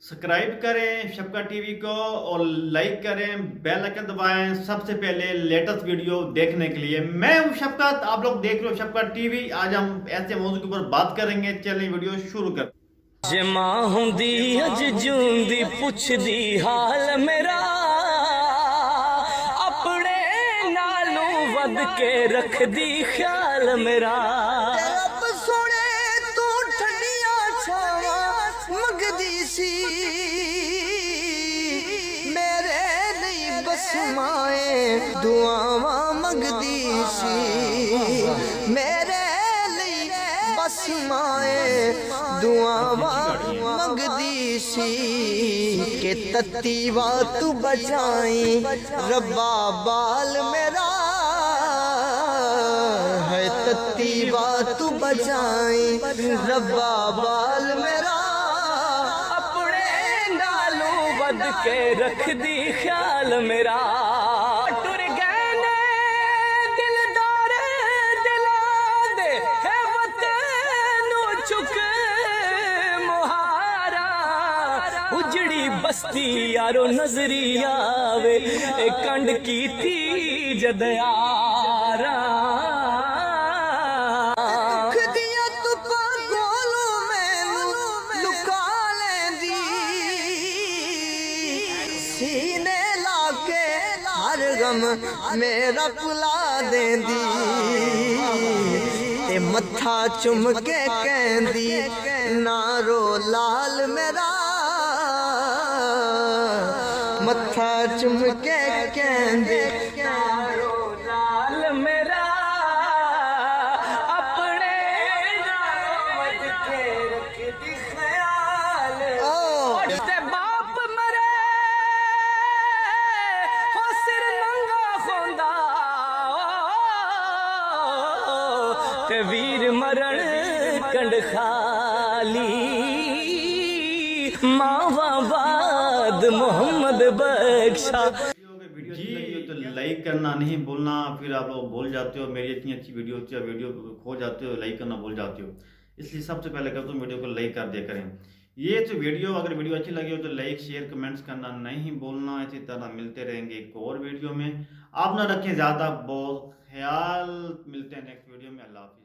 Subscribe करें शफकत TV को और लाइक करें, बेल आइकन दबाएं सबसे पहले लेटेस्ट वीडियो देखने के लिए। मैं हूं शफकत, आप लोग देख रहे हो शफकत टीवी। आज हम ऐसे मौजू के ऊपर बात करेंगे। चलें वीडियो शुरू कर। जे मां हुंदी अज जूंदी पुछदी हाल मेरा, अपने नालों वध के रखदी ख्याल मेरा। रब सोने तू ठंडिया छावा मंगदी सी मेरे लिए, बस माए दुआवा मंगदी सी मेरे लिए, बस माए दुआवा मंगदी सी के तत्ती बात बचाई रब्बा बाल मेरा है, तत्ती बात बचाई रब्बा बाल मेरा। अपने नालों वध के रखदी ख्याल मेरा। टुर गए ने दिलदार दिला दे है वतनू चुक मुहारा, उजड़ी बस्ती यारो नजरी आवे कंड की थी जदयारा। सीने लाके हर गम मेरा पुला देंदी, ते मत्था चुम के कहंदी नारो लाल मेरा, मत्था चुम के कहंदी नारो लाल मेरा। अपने नालो वध के रखदी ख्याल। ते बाप मरे हो सिर नंगा खोंदा, ते वीर मरण कंड खाली। मावा बाद मोहम्मद बख्शा। वीडियो अच्छी लगी हो तो लाइक करना नहीं भूलना। फिर आप लोग भूल जाते हो, मेरी इतनी अच्छी वीडियो होती है, वीडियो खो जाते हो, लाइक करना भूल जाते हो। इसलिए सबसे पहले कर दो वीडियो को लाइक कर दिया करें। ये तो वीडियो अगर वीडियो अच्छी लगी हो तो लाइक शेयर कमेंट्स करना नहीं भूलना। इसी तरह मिलते रहेंगे एक और वीडियो में। आप ना रखें ज़्यादा बहुत ख्याल। मिलते हैं नेक्स्ट वीडियो में। अल्लाह हाफिज़।